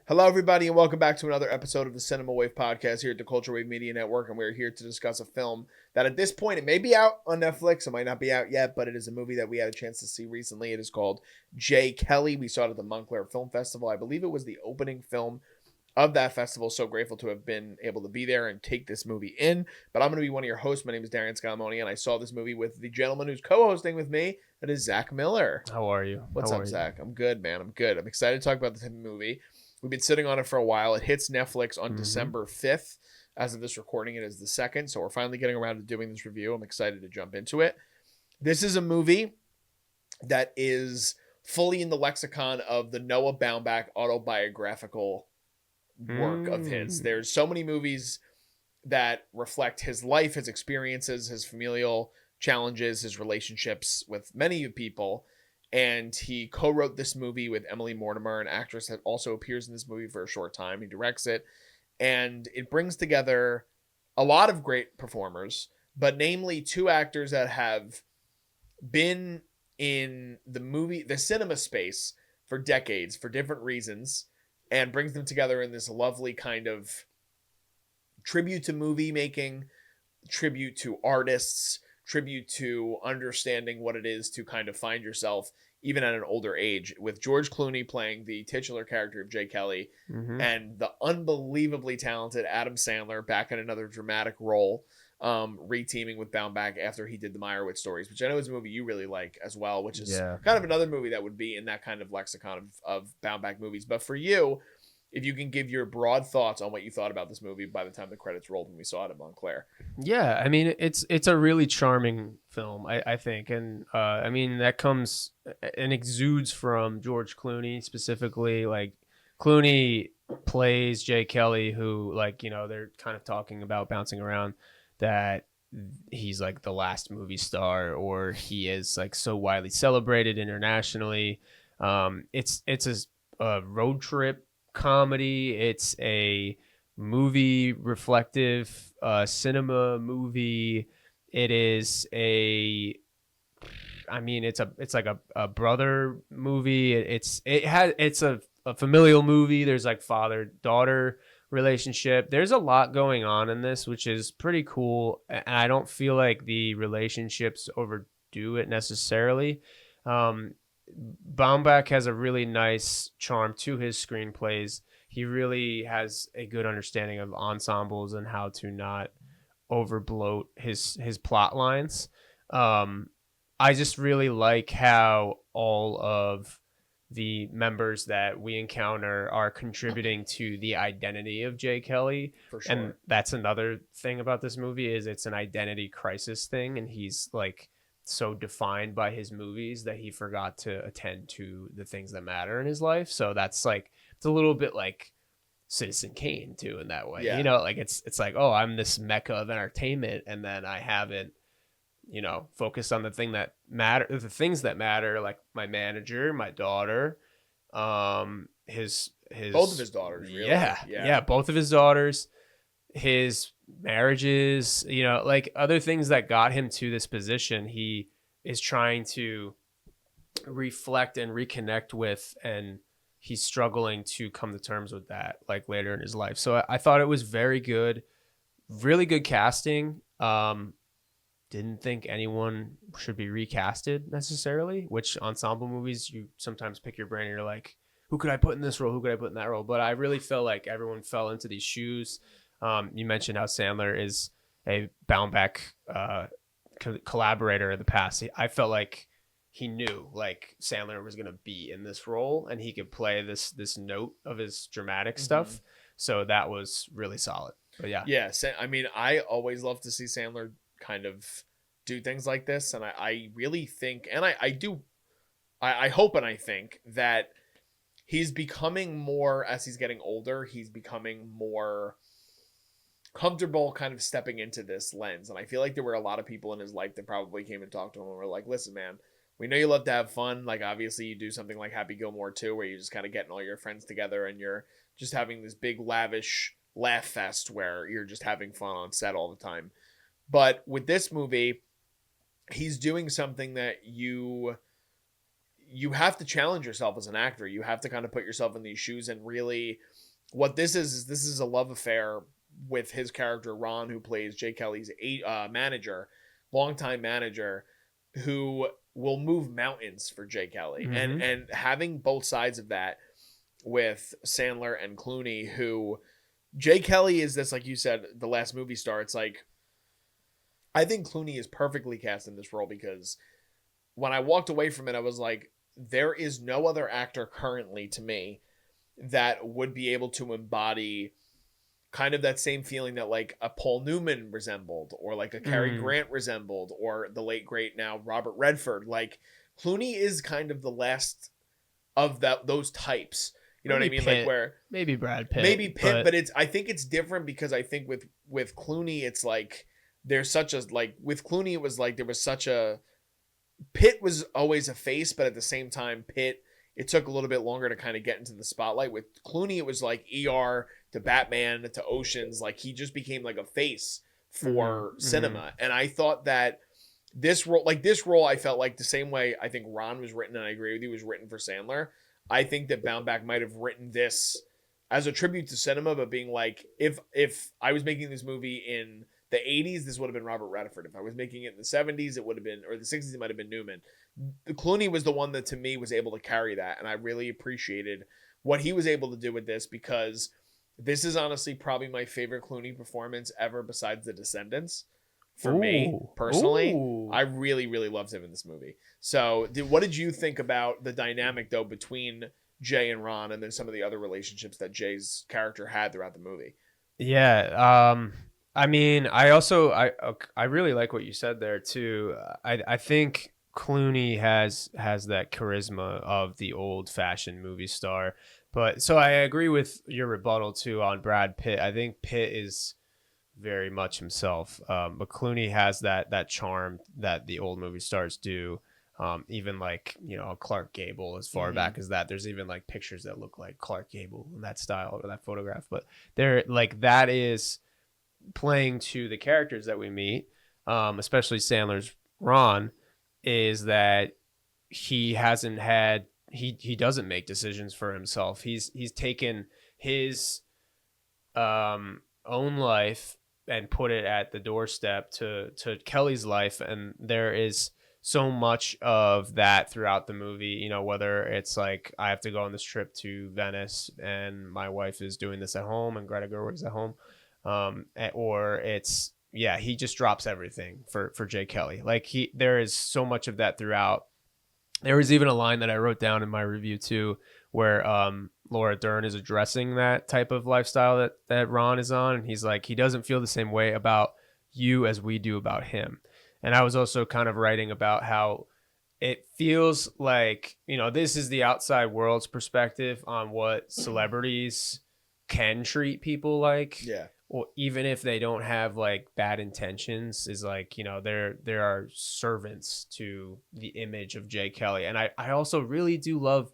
Hello, everybody, and welcome back to another episode of the Cinema Wave podcast here at the Culture Wave Media Network, and we're here to discuss a film that at this point, it may be out on Netflix, it might not be out yet, but it is a movie that we had a chance to see recently. It is called J. Kelly. We saw it at the Montclair Film Festival. I believe it was the opening film of that festival. So grateful to have been able to be there and take this movie in, but I'm going to be one of your hosts. My name is Darian Zach, and I saw this movie with the gentleman who's co-hosting with me. That is Zach Miller. How are you? What's up, Zach? I'm good, man. I'm good. I'm excited to talk about this movie. We've been sitting on it for a while. It hits Netflix on December 5th. As of this recording, it is the 2nd. So we're finally getting around to doing this review. I'm excited to jump into it. This is a movie that is fully in the lexicon of the Noah Baumbach autobiographical work of his. There's so many movies that reflect his life, his experiences, his familial challenges, his relationships with many people. And he co-wrote this movie with Emily Mortimer, an actress that also appears in this movie for a short time. He directs it, and it brings together a lot of great performers, but namely two actors that have been in the cinema space for decades for different reasons, and brings them together in this lovely kind of tribute to movie making, tribute to artists, tribute to understanding what it is to kind of find yourself even at an older age, with George Clooney playing the titular character of J. Kelly and the unbelievably talented Adam Sandler back in another dramatic role, re-teaming with Baumbach after he did the Meyerowitz stories, which I know is a movie you really like as well, which is kind of another movie that would be in that kind of lexicon of Baumbach movies. But for you, if you can give your broad thoughts on what you thought about this movie by the time the credits rolled when we saw it at Montclair. Yeah, I mean, it's a really charming film, I think. And I mean, that comes and exudes from George Clooney specifically. Like, Clooney plays J. Kelly, who, like, you know, they're kind of talking about bouncing around that he's like the last movie star, or he is like so widely celebrated internationally. It's a road trip comedy. It's a movie reflective cinema movie. It is it's like a brother movie. It's a familial movie. There's like father-daughter relationship. There's a lot going on in this, which is pretty cool, and I don't feel like the relationships overdo it necessarily. Baumbach has a really nice charm to his screenplays. He really has a good understanding of ensembles and how to not overbloat his plot lines. I just really like how all of the members that we encounter are contributing to the identity of J. Kelly. For sure. And that's another thing about this movie, is it's an identity crisis thing, and he's like so defined by his movies that he forgot to attend to the things that matter in his life. So that's like, it's a little bit like Citizen Kane too, in that way. You know, like it's like, oh, I'm this mecca of entertainment, and then I haven't, you know, focused on the things that matter, like my manager, my daughter, his both of his daughters, really. Yeah, both of his daughters, his marriages, you know, like other things that got him to this position. He is trying to reflect and reconnect with, and he's struggling to come to terms with that, like later in his life. So I thought it was very good, really good casting. Didn't think anyone should be recasted necessarily, which ensemble movies, you sometimes pick your brain and you're like, who could I put in this role? Who could I put in that role? But I really felt like everyone fell into these shoes. You mentioned how Sandler is a Baumbach collaborator in the past. I felt like he knew like Sandler was going to be in this role, and he could play this note of his dramatic stuff. So that was really solid. But yeah. I mean, I always love to see Sandler kind of do things like this, and I really think, and I hope and I think that he's becoming more, as he's getting older, he's becoming more comfortable kind of stepping into this lens. And I feel like there were a lot of people in his life that probably came and talked to him and were like, listen, man, we know you love to have fun. Like, obviously you do something like Happy Gilmore 2, where you're just kind of getting all your friends together and you're just having this big lavish laugh fest where you're just having fun on set all the time. But with this movie, he's doing something that you you have to challenge yourself as an actor. You have to kind of put yourself in these shoes, and really what this is a love affair with his character Ron, who plays Jay Kelly's manager, longtime manager, who will move mountains for Jay Kelly. And having both sides of that with Sandler and Clooney, who Jay Kelly is this, like you said, the last movie star. It's like, I think Clooney is perfectly cast in this role, because when I walked away from it, I was like, there is no other actor currently to me that would be able to embody kind of that same feeling that like a Paul Newman resembled, or like a Cary Grant resembled, or the late great now Robert Redford. Like, Clooney is kind of the last of those types. You know maybe what I mean? Pitt. Like where maybe Brad Pitt. maybe Pitt, but I think it's different, because I think with Clooney, it's like there's such a, like with Clooney, it was like there was such a, Pitt was always a face, but at the same time, Pitt, it took a little bit longer to kind of get into the spotlight. With Clooney, it was like ER to Batman to Oceans. Like, he just became like a face for cinema. And I thought that this role, I felt like the same way I think Ron was written, and I agree with you, was written for Sandler. I think that Baumbach might have written this as a tribute to cinema, but being like, if I was making this movie in the 80s, this would have been Robert Redford. If I was making it in the 70s, it would have been, or the 60s, it might have been Newman. Clooney was the one that to me was able to carry that, and I really appreciated what he was able to do with this, because this is honestly probably my favorite Clooney performance ever, besides The Descendants. For me personally, I really, really loved him in this movie. So what did you think about the dynamic though between Jay and Ron, and then some of the other relationships that Jay's character had throughout the movie? Yeah. I mean, I really like what you said there too. I think Clooney has that charisma of the old fashioned movie star, but so I agree with your rebuttal too on Brad Pitt. I think Pitt is very much himself, but Clooney has that charm that the old movie stars do. Even like, Clark Gable, as far back as that, there's even like pictures that look like Clark Gable in that style or that photograph, but they're like, that is playing to the characters that we meet, especially Sandler's Ron, is that he doesn't make decisions for himself. He's taken his own life and put it at the doorstep to Kelly's life, and there is so much of that throughout the movie, whether it's like, I have to go on this trip to Venice and my wife is doing this at home and Greta Gerwig's at home, or it's, he just drops everything for Jay Kelly. Like, there is so much of that throughout. There was even a line that I wrote down in my review too, where Laura Dern is addressing that type of lifestyle that Ron is on. And he's like, he doesn't feel the same way about you as we do about him. And I was also kind of writing about how it feels like, this is the outside world's perspective on what celebrities can treat people like. Yeah. Or even if they don't have like bad intentions, is like, there are servants to the image of Jay Kelly. And I also really do love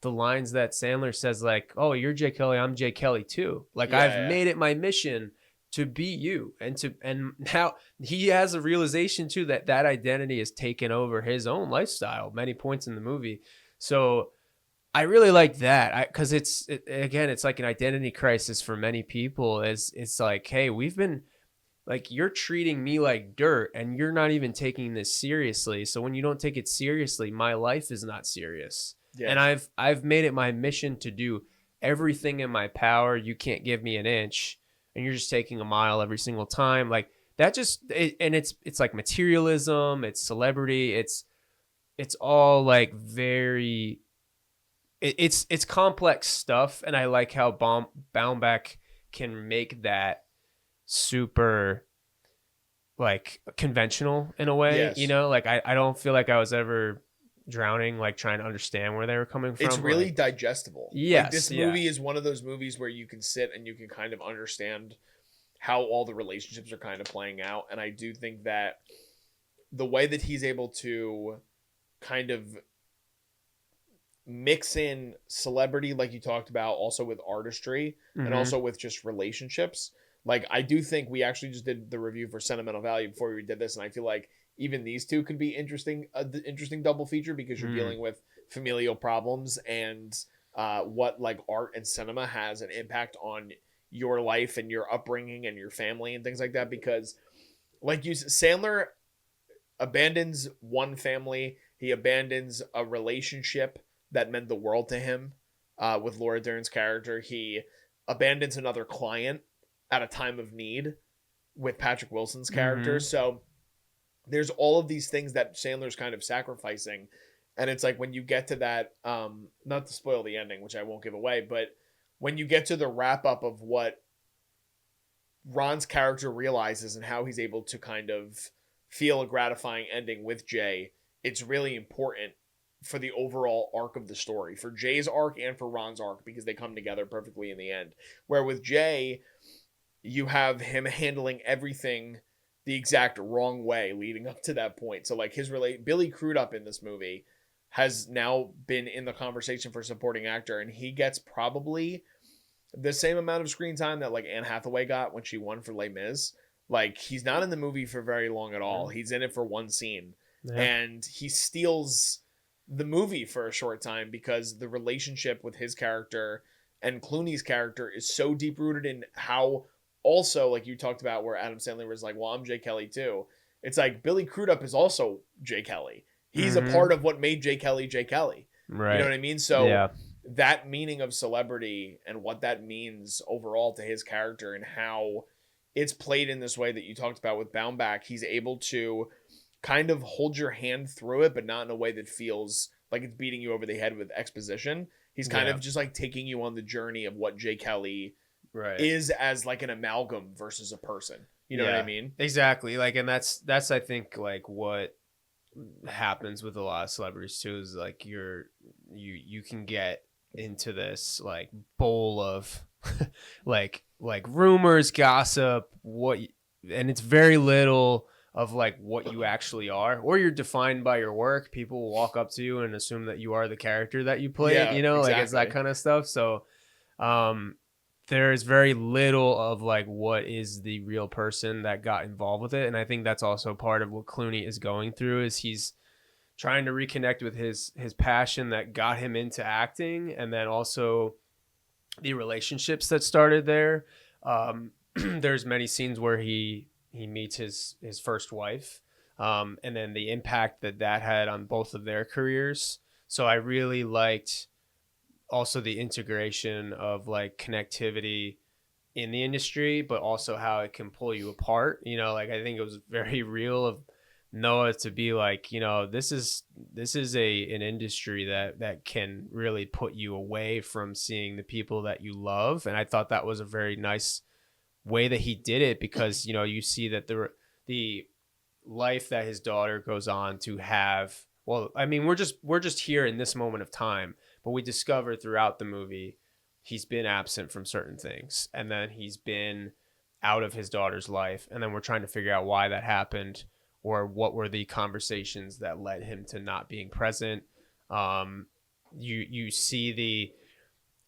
the lines that Sandler says, like, oh, you're Jay Kelly, I'm Jay Kelly too. Like, I've made it my mission to be you. And now he has a realization too that identity has taken over his own lifestyle many points in the movie. So I really like that, because it's like an identity crisis for many people. It's like, hey, we've been like, you're treating me like dirt and you're not even taking this seriously. So when you don't take it seriously, my life is not serious. Yeah. And I've made it my mission to do everything in my power. You can't give me an inch, and you're just taking a mile every single time. Like, that and it's like materialism, it's celebrity, it's all like very, it's complex stuff. And I like how Baumbach can make that super like conventional in a way. Yes. Like, I don't feel like I was ever drowning, like trying to understand where they were coming from. It's really digestible. Yes, like, this movie is one of those movies where you can sit and you can kind of understand how all the relationships are kind of playing out. And I do think that the way that he's able to kind of mix in celebrity, like you talked about, also with artistry, and also with just relationships. Like, I do think we actually just did the review for Sentimental Value before we did this, and I feel like even these two could be interesting double feature, because you're dealing with familial problems and what like art and cinema has an impact on your life and your upbringing and your family and things like that. Because like Sandler abandons one family, he abandons a relationship that meant the world to him with Laura Dern's character. He abandons another client at a time of need with Patrick Wilson's character. So there's all of these things that Sandler's kind of sacrificing. And it's like when you get to that, not to spoil the ending, which I won't give away, but when you get to the wrap up of what Ron's character realizes and how he's able to kind of feel a gratifying ending with Jay, it's really important for the overall arc of the story, for Jay's arc and for Ron's arc, because they come together perfectly in the end. Where with Jay, you have him handling everything the exact wrong way leading up to that point. So like Billy Crudup in this movie has now been in the conversation for supporting actor, and he gets probably the same amount of screen time that like Anne Hathaway got when she won for Les Mis. Like, he's not in the movie for very long at all. He's in it for one scene. Yeah. And he steals the movie for a short time because the relationship with his character and Clooney's character is so deep-rooted in how also, like you talked about where Adam Sandler was like, well, I'm Jay Kelly too. It's like Billy Crudup is also Jay Kelly. He's a part of what made Jay Kelly Jay Kelly. Right. You know what I mean? So that meaning of celebrity and what that means overall to his character and how it's played in this way that you talked about with Baumbach, he's able to kind of hold your hand through it, but not in a way that feels like it's beating you over the head with exposition. He's kind of just like taking you on the journey of what Jay Kelly is as like an amalgam versus a person. You know what I mean? Exactly. Like, and that's I think like what happens with a lot of celebrities too, is like you can get into this like bowl of like rumors, gossip, and it's very little of like what you actually are, or you're defined by your work. People will walk up to you and assume that you are the character that you play. Like it's that kind of stuff. So there's very little of like what is the real person that got involved with it. And I think that's also part of what Clooney is going through, is he's trying to reconnect with his passion that got him into acting, and then also the relationships that started there. There's many scenes where he meets his first wife, and then the impact that had on both of their careers. So I really liked also the integration of like connectivity in the industry, but also how it can pull you apart. Like I think it was very real of Noah to be like, this is an industry that can really put you away from seeing the people that you love. And I thought that was a very nice way that he did it, because you see that the life that his daughter goes on to have. Well, I mean, we're just here in this moment of time, but we discover throughout the movie he's been absent from certain things, and then he's been out of his daughter's life, and then we're trying to figure out why that happened, or what were the conversations that led him to not being present. You see the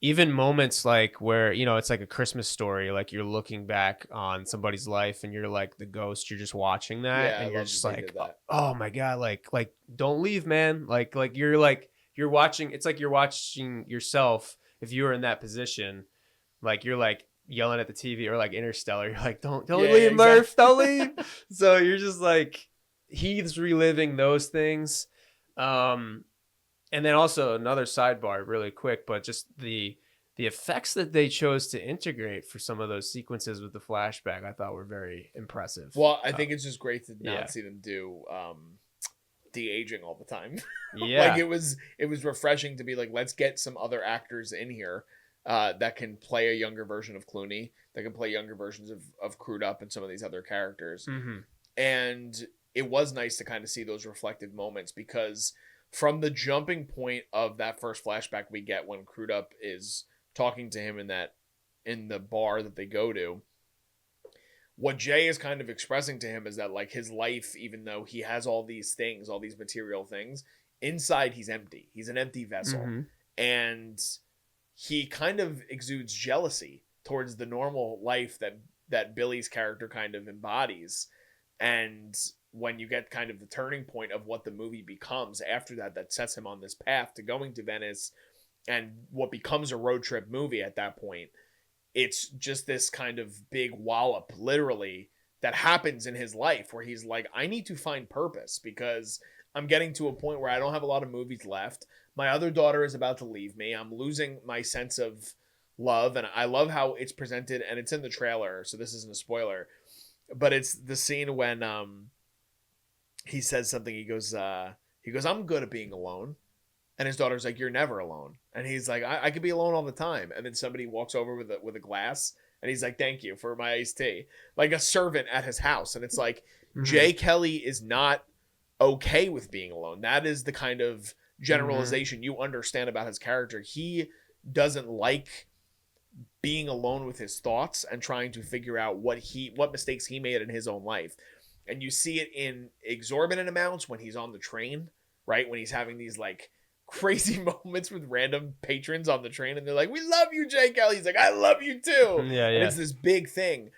even moments like where, it's like a Christmas story, like you're looking back on somebody's life and you're like the ghost, you're just watching that, and you're just like, oh my God, like don't leave, man. Like you're watching, it's like you're watching yourself if you were in that position, like you're like yelling at the TV, or like Interstellar, you're like, don't leave, Murph, don't leave. So you're just like, he's reliving those things. And then also another sidebar really quick, but just the effects that they chose to integrate for some of those sequences with the flashback, I thought were very impressive. Well, I think it's just great to not see them do de-aging all the time. Yeah. Like it was refreshing to be like, let's get some other actors in here that can play a younger version of Clooney, that can play younger versions of Crudup and some of these other characters. Mm-hmm. And it was nice to kind of see those reflective moments, because from the jumping point of that first flashback we get when Crudup is talking to him in the bar that they go to, what Jay is kind of expressing to him is that like his life, even though he has all these things, all these material things, inside he's empty. He's an empty vessel. Mm-hmm. And he kind of exudes jealousy towards the normal life that Billy's character kind of embodies. And when you get kind of the turning point of what the movie becomes after that sets him on this path to going to Venice and what becomes a road trip movie at that point. It's just this kind of big wallop, literally, that happens in his life where he's like, I need to find purpose because I'm getting to a point where I don't have a lot of movies left. My other daughter is about to leave me. I'm losing my sense of love. And I love how it's presented, and it's in the trailer, so this isn't a spoiler, but it's the scene when he says something. He goes, I'm good at being alone. And his daughter's like, you're never alone. And he's like, I could be alone all the time. And then somebody walks over with a glass, and he's like, thank you for my iced tea. Like a servant at his house. And it's like, Jay Kelly is not okay with being alone. That is the kind of generalization you understand about his character. He doesn't like being alone with his thoughts and trying to figure out what mistakes he made in his own life. And you see it in exorbitant amounts when he's on the train, right? When he's having these like crazy moments with random patrons on the train, and they're like, we love you, Jay Kelly. He's like, I love you too. And it's this big thing,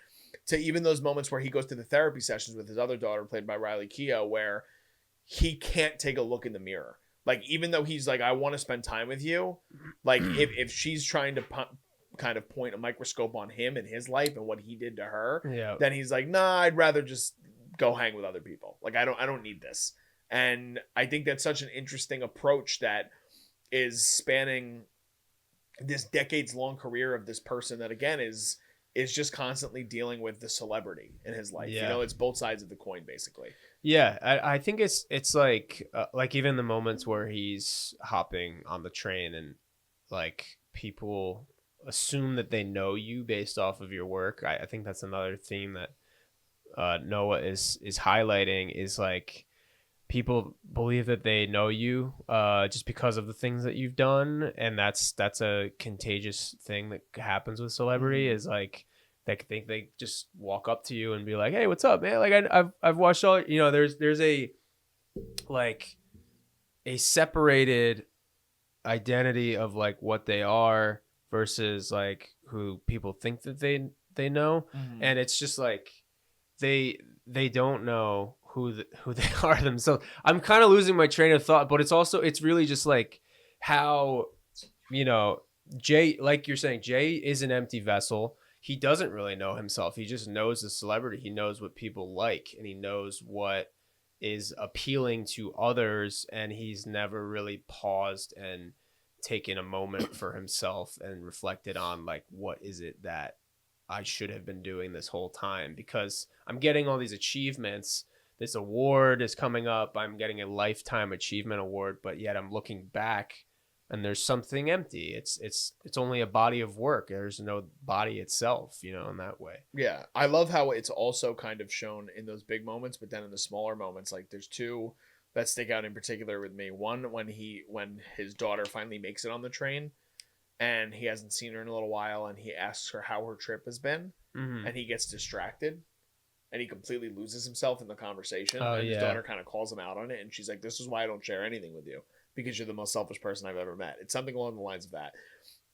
to even those moments where he goes to the therapy sessions with his other daughter, played by Riley Keough, where he can't take a look in the mirror. Like, even though he's like, I want to spend time with you, like if she's trying to kind of point a microscope on him and his life and what he did to her, then he's like, nah, I'd rather just go hang with other people. Like, I don't need this. And I think that's such an interesting approach that is spanning this decades-long career of this person that, again, is just constantly dealing with the celebrity in his life. You know, it's both sides of the coin, basically. Yeah, I think it's like even the moments where he's hopping on the train and like people assume that they know you based off of your work. I think that's another theme that Noah is highlighting, is like, people believe that they know you just because of the things that you've done, and that's a contagious thing that happens with celebrity. Is like they just walk up to you and be like, hey, what's up, man? Like, I've watched all, you know, there's a like a separated identity of like what they are versus like who people think that they know. And it's just like they don't know who they are themselves. I'm kind of losing my train of thought, but it's really just like how, you know, Jay, like you're saying, Jay is an empty vessel. He doesn't really know himself. He just knows the celebrity. He knows what people like, and he knows what is appealing to others, and he's never really paused and taken a moment for himself and reflected on like, what is it that I should have been doing this whole time? Because I'm getting all these achievements. This award is coming up. I'm getting a lifetime achievement award, but yet I'm looking back and there's something empty. It's only a body of work. There's no body itself, you know, in that way. Yeah. I love how it's also kind of shown in those big moments, but then in the smaller moments, like there's two that stick out in particular with me. One, when his daughter finally makes it on the train and he hasn't seen her in a little while, and he asks her how her trip has been, and he gets distracted and he completely loses himself in the conversation. And his daughter kind of calls him out on it, and she's like, this is why I don't share anything with you, because you're the most selfish person I've ever met. It's something along the lines of that.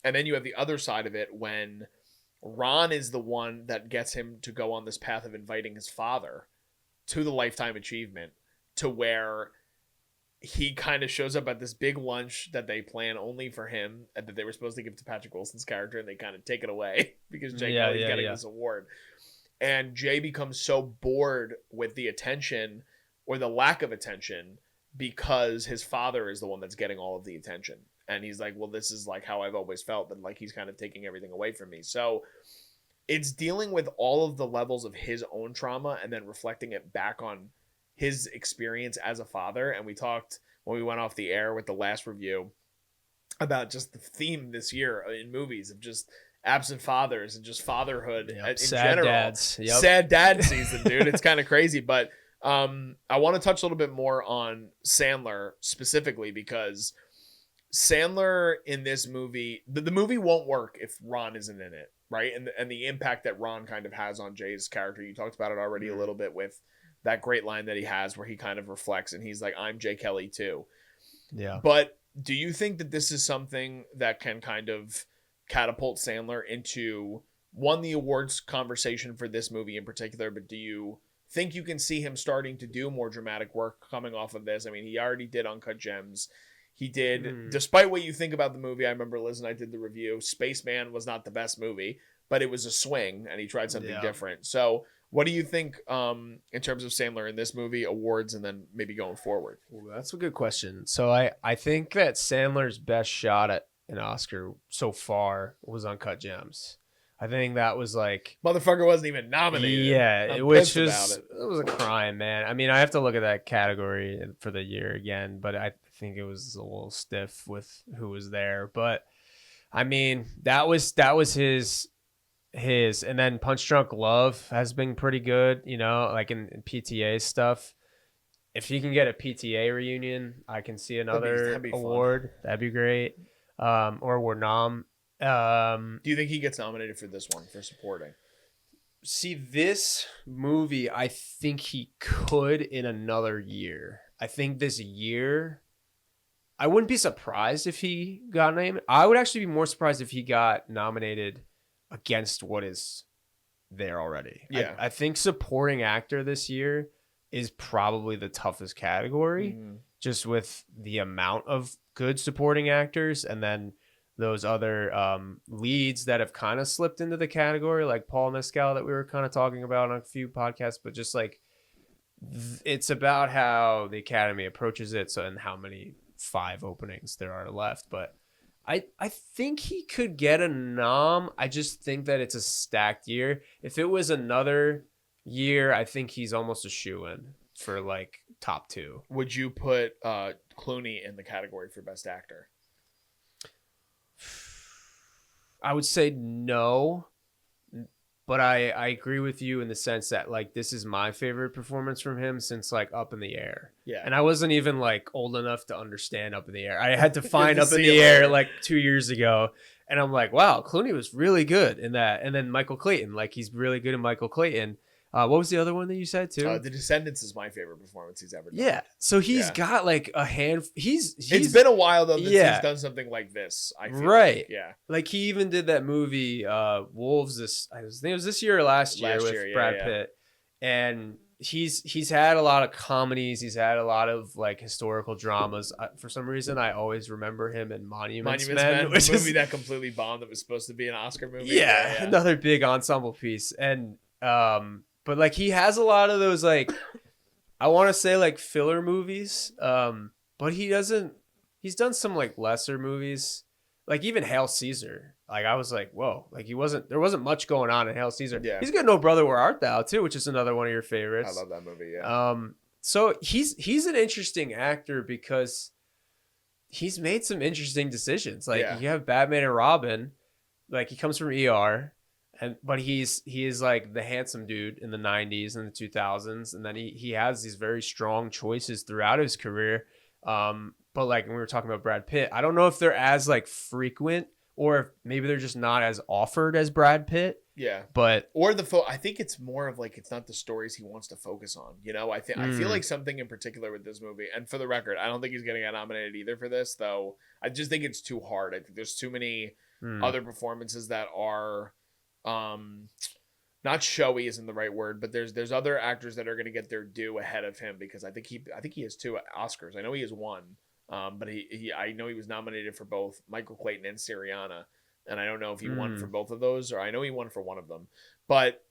And then you have the other side of it when Ron is the one that gets him to go on this path of inviting his father to the lifetime achievement, to where he kind of shows up at this big lunch that they plan only for him and that they were supposed to give to Patrick Wilson's character, and they kind of take it away because Jay Kelly's getting this award. And Jay becomes so bored with the attention or the lack of attention because his father is the one that's getting all of the attention. And he's like, well, this is like how I've always felt, but like he's kind of taking everything away from me. So it's dealing with all of the levels of his own trauma and then reflecting it back on his experience as a father. And we talked when we went off the air with the last review about just the theme this year in movies of just absent fathers and just fatherhood in sad general. Dads. Sad dad season, dude. It's kind of crazy. But I want to touch a little bit more on Sandler specifically, because Sandler in this movie, the movie won't work if Ron isn't in it, right? And the impact that Ron kind of has on Jay's character. You talked about it already a little bit with that great line that he has where he kind of reflects and he's like, I'm Jay Kelly too. Yeah. But do you think that this is something that can kind of catapult Sandler into, one, the awards conversation for this movie in particular, but do you think you can see him starting to do more dramatic work coming off of this. I mean, he already did Uncut Gems. He did, despite what you think about the movie, I remember Liz and I did the review. Spaceman was not the best movie, but it was a swing, and he tried something different. So what do you think in terms of Sandler in this movie, awards, and then maybe going forward? Ooh, that's a good question. So I think that Sandler's best shot at an Oscar so far was Uncut Gems. I think that was like... Motherfucker wasn't even nominated. Yeah, which was... It was a crime, man. I mean, I have to look at that category for the year again, but I think it was a little stiff with who was there. But, I mean, that was his... And then Punch Drunk Love has been pretty good, you know, like in PTA stuff. If he can get a PTA reunion, I can see another award. Fun. That'd be great. Or we're nom. Do you think he gets nominated for this one for supporting? See, this movie, I think he could in another year. I think this year, I wouldn't be surprised if he got named. I would actually be more surprised if he got nominated against what is there already. Yeah. I think supporting actor this year is probably the toughest category, just with the amount of good supporting actors, and then those other leads that have kind of slipped into the category, like Paul Mescal that we were kind of talking about on a few podcasts, but just like it's about how the Academy approaches it, so and how many 5 openings there are left. But I think he could get a nom. I just think that it's a stacked year. If it was another year, I think he's almost a shoo-in for like top 2. Would you put Clooney in the category for best actor? I would say no, but I agree with you in the sense that like this is my favorite performance from him since like Up in the Air. Yeah. And I wasn't even like old enough to understand Up in the Air. I had to find Up in the Air like 2 years ago, and I'm like, wow, Clooney was really good in that. And then Michael Clayton, like he's really good in Michael Clayton. What was the other one that you said too? The Descendants is my favorite performance he's ever done. Yeah, so he's got like a hand. He's it's been a while though since he's done something like this. I feel like. Yeah, like he even did that movie Wolves. I think it was this year or last year with Brad Pitt, and he's had a lot of comedies. He's had a lot of like historical dramas. For some reason, I always remember him in Monuments Men, which is a movie that completely bombed. That was supposed to be an Oscar movie. Yeah, another big ensemble piece, and but like he has a lot of those like I want to say like filler movies, but he's done some like lesser movies, like even Hail Caesar. Like I was like, whoa, like there wasn't much going on in Hail Caesar. Yeah. He's got No Brother Where Art Thou too, which is another one of your favorites. I love that movie. Yeah. So he's an interesting actor because he's made some interesting decisions. Like you have Batman and Robin, like he comes from ER. But he is like the handsome dude in the 90s and the 2000s, and then he has these very strong choices throughout his career. But like when we were talking about Brad Pitt, I don't know if they're as like frequent, or if maybe they're just not as offered as Brad Pitt. Yeah, but I think it's more of like it's not the stories he wants to focus on. You know, I feel like something in particular with this movie, and for the record, I don't think he's getting nominated either for this, though. I just think it's too hard. I think there's too many other performances that are. Not showy isn't the right word, but there's other actors that are going to get their due ahead of him, because I think he has 2 Oscars. I know he has 1, but I know he was nominated for both Michael Clayton and Syriana, and I don't know if he won for both of those, or I know he won for one of them. But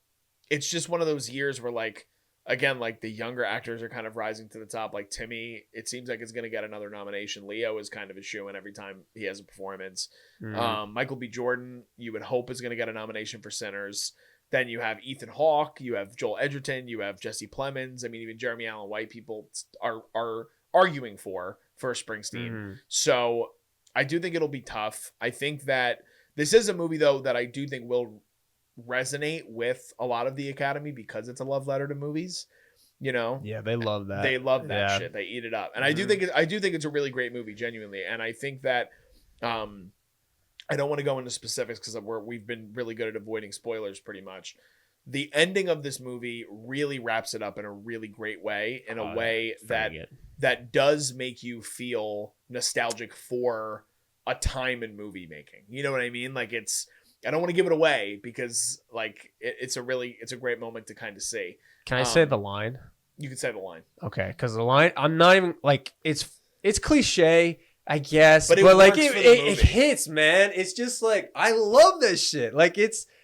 it's just one of those years where like again, like the younger actors are kind of rising to the top. Like Timmy, it seems like it's going to get another nomination. Leo is kind of a shoo-in every time he has a performance. Michael B. Jordan, you would hope, is going to get a nomination for Sinners. Then you have Ethan Hawke, you have Joel Edgerton, you have Jesse Plemons. I mean, even Jeremy Allen White people are arguing for Springsteen. So I do think it'll be tough. I think that this is a movie, though, that I do think will resonate with a lot of the Academy because it's a love letter to movies. You know, yeah, they love that. They love that shit. They eat it up, and I do think it's a really great movie, genuinely. And I think that I don't want to go into specifics because we've been really good at avoiding spoilers, pretty much. The ending of this movie really wraps it up in a really great way, in a way that does make you feel nostalgic for a time in movie making. You know what I mean? Like it's I don't want to give it away because like it's a great moment to kind of see. Can I say the line? You can say the line. Okay, because the line, I'm not even like it's cliche, I guess, but like it hits, man. It's just like I love this shit. Like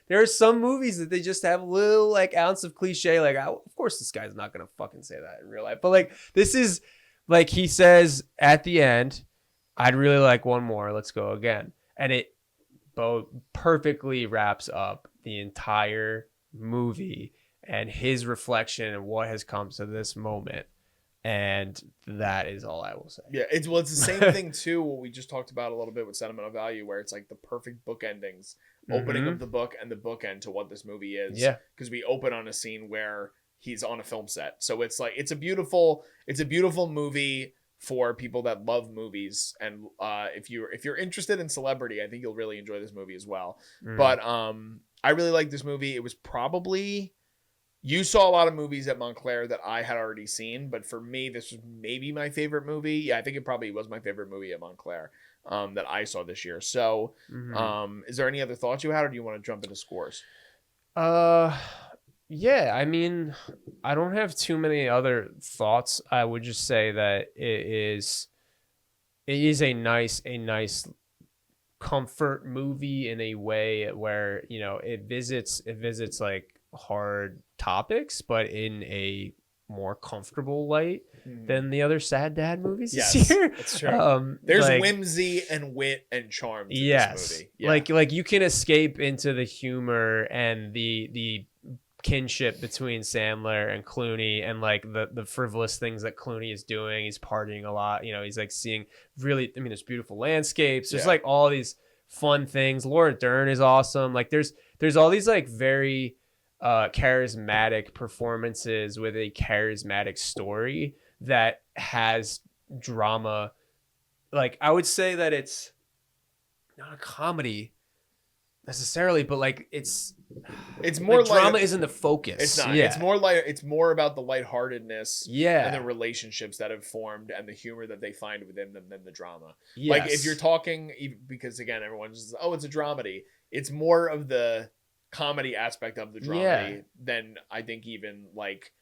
there are some movies that they just have a little like ounce of cliche. Like of course this guy's not gonna fucking say that in real life, but like this is like he says at the end, "I'd really like one more. Let's go again," and it perfectly wraps up the entire movie and his reflection and what has come to this moment. And that is all I will say. Yeah, it's the same thing too. What we just talked about a little bit with sentimental value, where it's like the perfect book endings, opening of the book and the bookend to what this movie is. Yeah, because we open on a scene where he's on a film set, so it's like it's a beautiful movie for people that love movies. And if you're interested in celebrity, I think you'll really enjoy this movie as well. But I really like this movie. It was probably. You saw a lot of movies at Montclair that I had already seen, but for me, this was maybe my favorite movie. Yeah, I think it probably was my favorite movie at Montclair that I saw this year. So, is there any other thoughts you had, or do you want to jump into scores? Yeah, I mean, I don't have too many other thoughts. I would just say that it is a nice comfort movie in a way where, you know, it visits like hard topics, but in a more comfortable light than the other sad dad movies this year. That's true. There's like, whimsy and wit and charm to this movie. Yeah. Like you can escape into the humor and the kinship between Sandler and Clooney and like the frivolous things that Clooney is doing. He's partying a lot. You know, he's like seeing really, I mean, there's beautiful landscapes. There's like all these fun things. Laura Dern is awesome. Like there's all these like very charismatic performances with a charismatic story that has drama. Like I would say that it's not a comedy necessarily, but like it's more like drama isn't the focus. It's not. Yeah. It's more about the lightheartedness and the relationships that have formed and the humor that they find within them than the drama. Yes. Like if you're talking, because again, everyone's just, it's a dramedy. It's more of the comedy aspect of the dramedy than I think even like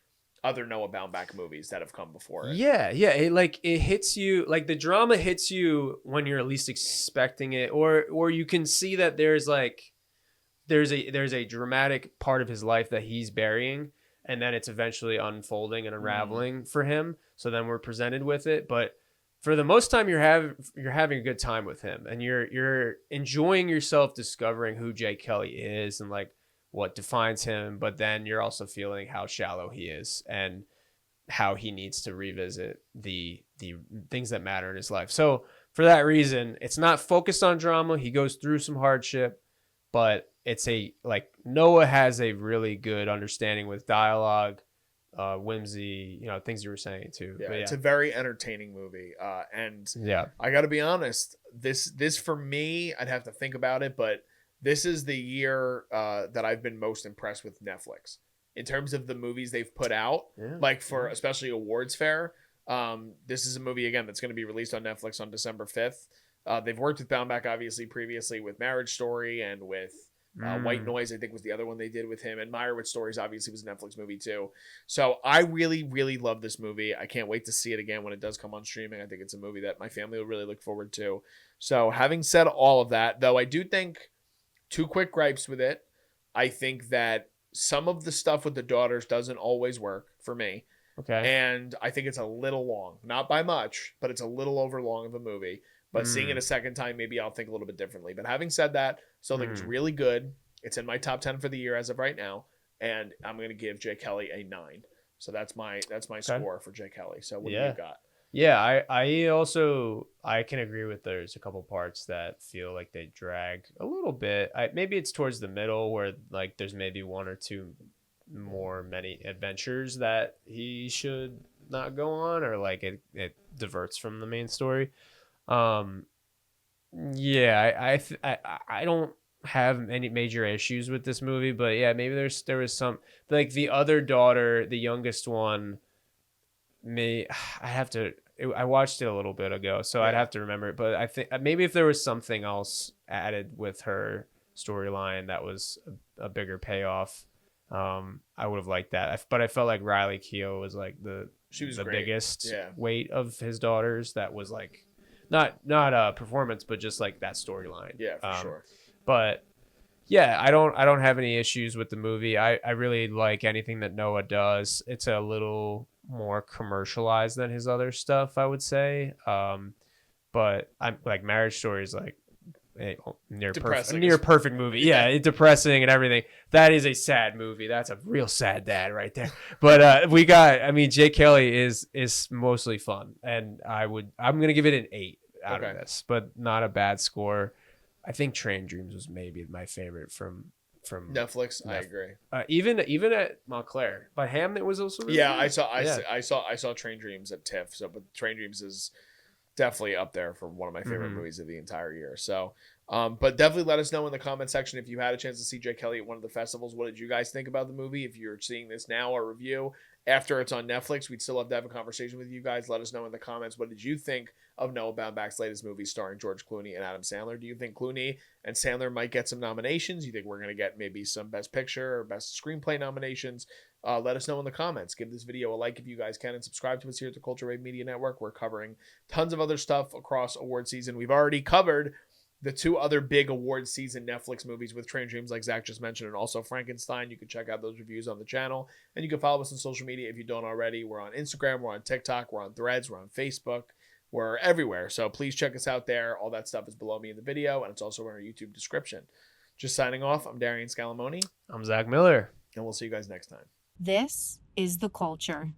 other Noah Baumbach movies that have come before it. Yeah. It hits you, like the drama hits you when you're at least expecting it, or you can see that there's a dramatic part of his life that he's burying, and then it's eventually unfolding and unraveling for him. So then we're presented with it, but for the most time you're having a good time with him, and you're enjoying yourself discovering who Jay Kelly is and like what defines him, but then you're also feeling how shallow he is and how he needs to revisit the things that matter in his life. So for that reason, it's not focused on drama. He goes through some hardship, but it's Noah has a really good understanding with dialogue, whimsy, things you were saying too. Yeah, it's a very entertaining movie. And I got to be honest, this for me, I'd have to think about it, but this is the year that I've been most impressed with Netflix in terms of the movies they've put out, especially awards fair. This is a movie, again, that's going to be released on Netflix on December 5th. They've worked with Baumbach, obviously, previously with Marriage Story and with White Noise, I think, was the other one they did with him. And Meyerowitz Stories, obviously, was a Netflix movie, too. So I really, really love this movie. I can't wait to see it again when it does come on streaming. I think it's a movie that my family will really look forward to. So having said all of that, though, I do think two quick gripes with it. I think that some of the stuff with the daughters doesn't always work for me. Okay. And I think it's a little long. Not by much, but it's a little over long of a movie. But seeing it a second time, maybe I'll think a little bit differently. But having said that, still think it's really good. It's in my top 10 for the year as of right now. And I'm going to give Jay Kelly a 9. So that's my score for Jay Kelly. So what do you got? Yeah, I can agree with there's a couple parts that feel like they drag a little bit. Maybe it's towards the middle where like there's maybe one or two many adventures that he should not go on, or like it diverts from the main story. I don't have any major issues with this movie, but yeah, maybe there was some, like the other daughter, the youngest one, I watched it a little bit ago, so I'd have to remember it, but I think maybe if there was something else added with her storyline that was a bigger payoff. I would have liked that, but I felt like Riley Keough was like the great. biggest weight of his daughters. That was like not a performance, but just like that storyline. Yeah, for sure. But yeah, I don't have any issues with the movie. I really like anything that Noah does. It's a little more commercialized than his other stuff, I would say. But I'm like Marriage Story is like a near perfect movie. Yeah, it's depressing and everything. That is a sad movie. That's a real sad dad right there. But Jake Kelly is mostly fun, and I'm gonna give it an 8 out of this, but not a bad score. I think Train Dreams was maybe my favorite from Netflix. I agree. Even at Montclair, but Hamnet was also really good. I saw Train Dreams at TIFF. So, but Train Dreams is definitely up there for one of my favorite movies of the entire year. So, but definitely let us know in the comment section if you had a chance to see Jake Kelly at one of the festivals. What did you guys think about the movie? If you're seeing this now or review after it's on Netflix, we'd still love to have a conversation with you guys. Let us know in the comments. What did you think of Noah Baumbach's latest movie starring George Clooney and Adam Sandler? Do you think Clooney and Sandler might get some nominations? You think we're going to get maybe some Best Picture or Best Screenplay nominations? Let us know in the comments. Give this video a like if you guys can, and subscribe to us here at the Culture Wave Media Network. We're covering tons of other stuff across award season. We've already covered the 2 other big award season Netflix movies with Train Dreams, like Zach just mentioned, and also Frankenstein. You can check out those reviews on the channel, and you can follow us on social media if you don't already. We're on Instagram, we're on TikTok, we're on Threads, we're on Facebook. We're everywhere, so please check us out there. All that stuff is below me in the video, and it's also in our YouTube description. Just signing off, I'm Darian Scalamoni. I'm Zach Miller. And we'll see you guys next time. This is The Culture.